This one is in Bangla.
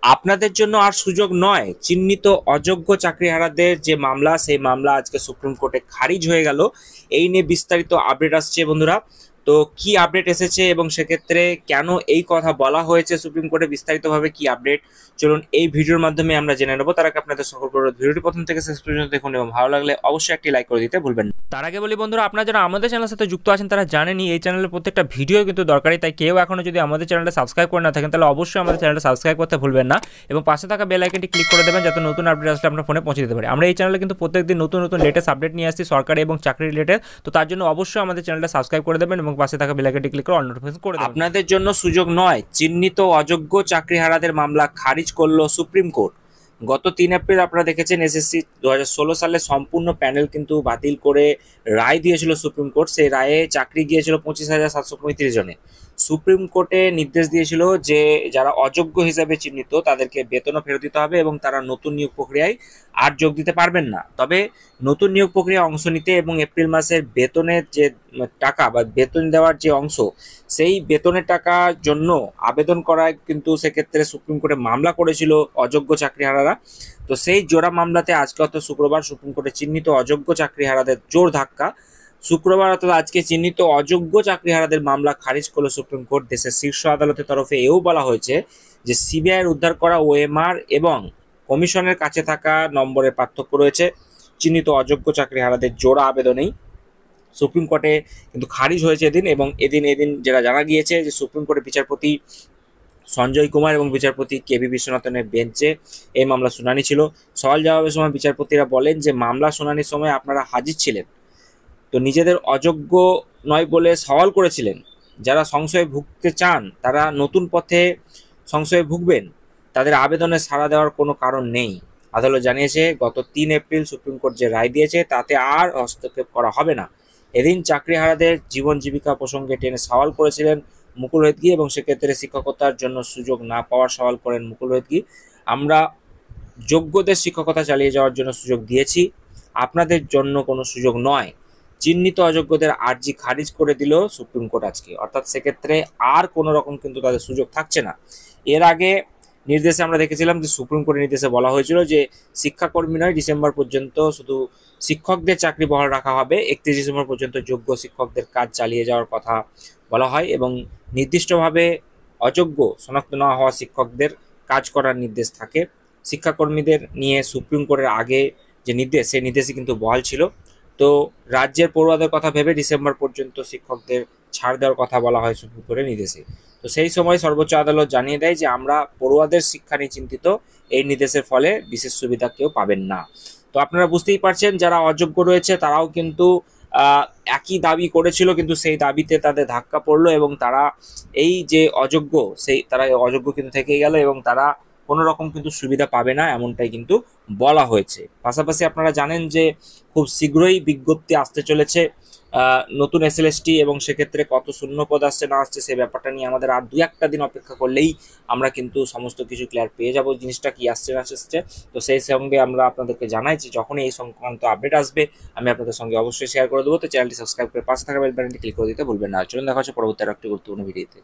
আপনাদের জন্য আর সুযোগ নয়। চিহ্নিত অযোগ্য চাকরিহারাদের যে মামলা, সেই মামলা আজকে সুপ্রিম কোর্টে খারিজ হয়ে গেল। এই নিয়ে বিস্তারিত আপডেট আসছে বন্ধুরা। তো কি আপডেট এসেছে এবং সেক্ষেত্রে কেন এই কথা বলা হয়েছে সুপ্রিম কোর্টে, বিস্তারিতভাবে কি আপডেট, চলুন এই ভিডিওর মাধ্যমে আমরা জেনে নেবো। তার আগে আপনাদের সকল ভিডিওটি প্রথম থেকে শেষ পর্যন্ত দেখুন এবং ভালো লাগলে অবশ্যই একটি লাইক করে দিতে ভুলবেন না। তার আগে বলি বন্ধুরা, আপনারা যারা আমাদের চ্যানেলের সাথে যুক্ত আছেন তারা জানেনই এই চ্যানেলের প্রত্যেকটা ভিডিও কিন্তু দরকারি, তাই কেউ এখনো যদি আমাদের চ্যানেলটা সাবস্ক্রাইব করে না থাকেন তাহলে অবশ্যই আমাদের চ্যানেলটা সাবস্ক্রাইব করতে ভুলবেন না এবং পাশে থাকা বেল আইকনটি ক্লিক করে দেবেন যাতে নতুন আপডেট আসলে আপনার ফোনে পৌঁছে দিতে পারে। আমরা এই চ্যানেলে কিন্তু প্রত্যেকদিন নতুন নতুন লেটেস্ট আপডেট নিয়ে আসছি সরকারি এবং চাকরি রিলেটেড, তো তার জন্য অবশ্যই আমাদের চ্যানেলটা সাবস্ক্রাইব করে দেবেন এবং পাশে থাকা বেল আইকনটি ক্লিক করে অল নোটিফিকেশন করে দেবেন। আপনাদের জন্য সুযোগ নয়, চিহ্নিত অযোগ্য চাকরিহারাদের মামলা খারিজ করলো সুপ্রিম কোর্ট। গত 3 এপ্রিল আপনারা দেখেছেন এসএসসি 2016 সালে সম্পূর্ণ প্যানেল কিন্তু বাতিল করে রায় দিয়েছিল সুপ্রিম কোর্ট। সেই রায়ে চাকরি গিয়েছিল 25,735 জনে। সুপ্রিম কোর্টে নির্দেশ দিয়েছিল যে যারা অযোগ্য হিসাবে চিহ্নিত তাদেরকে বেতনও ফেরত দিতে হবে এবং তারা নতুন নিয়োগ প্রক্রিয়ায় আর যোগ দিতে পারবেন না। তবে নতুন নিয়োগ প্রক্রিয়ায় অংশ নিতে এবং এপ্রিল মাসের বেতনের যে টাকা বা বেতন দেওয়ার যে অংশ, সেই বেতনের টাকার জন্য আবেদন করায় কিন্তু সেক্ষেত্রে সুপ্রিম কোর্টে মামলা করেছিল অযোগ্য চাকরিহারারা। তো সেই জোড়া মামলাতে আজকে অর্থাৎ শুক্রবার সুপ্রিম কোর্টে চিহ্নিত অযোগ্য চাকরিহারাদের জোর ধাক্কা। শুক্রবার অর্থাৎ আজকে চিহ্নিত অযোগ্য চাকরিহারাদের মামলা খারিজ করলো সুপ্রিম কোর্ট। দেশের শীর্ষ আদালতের তরফে এও বলা হয়েছে যে সিবিআইয়ের উদ্ধার করা ওএমআর এবং কমিশনের কাছে থাকা নম্বরের পার্থক্য রয়েছে। চিহ্নিত অযোগ্য চাকরিহারাদের জোড়া আবেদনেই সুপ্রিম কোর্টে কিন্তু খারিজ হয়েছে এদিন। এবং এদিন যেটা জানা গিয়েছে যে সুপ্রিম কোর্টের বিচারপতি সঞ্জয় কুমার এবং বিচারপতি কেবি বিশ্বনাথনের বেঞ্চে এই মামলা শুনানি ছিল। সওয়াল জবাবের সময় বিচারপতিরা বলেন যে মামলা শুনানির সময় আপনারা হাজির ছিলেন, তো নিজেদের অযোগ্য নয় বলে সওয়াল করেছিলেন। যারা সংশয়ে ভুগতে চান তারা নতুন পথে সংশয়ে ভুগবেন, তাদের আবেদনে সাড়া দেওয়ার কোনো কারণ নেই। আদালত জানিয়েছে গত 3 এপ্রিল সুপ্রিম কোর্ট যে রায় দিয়েছে তাতে আর হস্তক্ষেপ করা হবে না। এদিন চাকরিহারাদের জীবন জীবিকা প্রসঙ্গে টেনে সওয়াল করেছিলেন মুকুল রোহতগি এবং সেক্ষেত্রে শিক্ষকতার জন্য সুযোগ না পাওয়ার সওয়াল করেন মুকুল রোহতগি। আমরা যোগ্যদের শিক্ষকতা চালিয়ে যাওয়ার জন্য সুযোগ দিয়েছি, আপনাদের জন্য কোনো সুযোগ নয়। চিহ্নিত অযোগ্যদের আর্জি খারিজ করে দিল সুপ্রিম কোর্ট আজকে, অর্থাৎ সেক্ষেত্রে আর কোনো রকম কিন্তু তাদের সুযোগ থাকছে না। এর আগে নির্দেশে আমরা দেখেছিলাম যে সুপ্রিম কোর্টের নির্দেশে বলা হয়েছিল যে শিক্ষাকর্মী নয়, ডিসেম্বর পর্যন্ত শুধু শিক্ষকদের চাকরি বহাল রাখা হবে, 31 ডিসেম্বর পর্যন্ত যোগ্য শিক্ষকদের কাজ চালিয়ে যাওয়ার কথা বলা হয় এবং নির্দিষ্টভাবে অযোগ্য শনাক্ত না হওয়া শিক্ষকদের কাজ করার নির্দেশ থাকে। শিক্ষাকর্মীদের নিয়ে সুপ্রিম কোর্টের আগে যে নির্দেশ, সেই নির্দেশই কিন্তু বহাল ছিল। তো রাজ্যের পড়ুয়াদের কথা ভেবে ডিসেম্বর পর্যন্ত শিক্ষকদের ছাড় দেওয়ার কথা বলা হয় সুপ্রিম কোর্টের নির্দেশে। তো সেই সময় সর্বোচ্চ আদালত জানিয়ে দেয় যে আমরা পড়ুয়াদের শিক্ষা নিয়ে চিন্তিত, এই নির্দেশের ফলে বিশেষ সুবিধা কেউ পাবেন না। তো আপনারা বুঝতেই পারছেন যারা অযোগ্য রয়েছে তারাও কিন্তু একই দাবি করেছিল, কিন্তু সেই দাবিতে তাদের ধাক্কা পড়লো এবং তারা এই যে অযোগ্য, তারা অযোগ্য কিন্তু থেকেই গেল এবং তারা কোনো রকম কিন্তু সুবিধা পাবে না, এমনটাই কিন্তু বলা হয়েছে। পাশাপাশি আপনারা জানেন যে খুব শীঘ্রই বিজ্ঞপ্তি আসতে চলেছে নতুন এসএলএসটি এবং সেক্ষেত্রে কত শূন্য পদ আসছে না আসছে সেই ব্যাপারটা নিয়ে আমাদের আর 2-1টা দিন অপেক্ষা করলেই আমরা কিন্তু সমস্ত কিছু ক্লিয়ার পেয়ে যাব, জিনিসটা কি আসছে না আসছে। তো সেই সঙ্গে আমরা আপনাদেরকে জানাই যে যখনই এই সংক্রান্ত আপডেট আসবে আমি আপনাদের সঙ্গে অবশ্যই শেয়ার করে দেবো। তো চ্যানেলটি সাবস্ক্রাইব করে পাশে থাকা বেল বাটনটি ক্লিক করে দিতে ভুলবেন না। চলুন দেখা হচ্ছে পরবর্তী আরেকটি গুরুত্বপূর্ণ ভিডিওতে।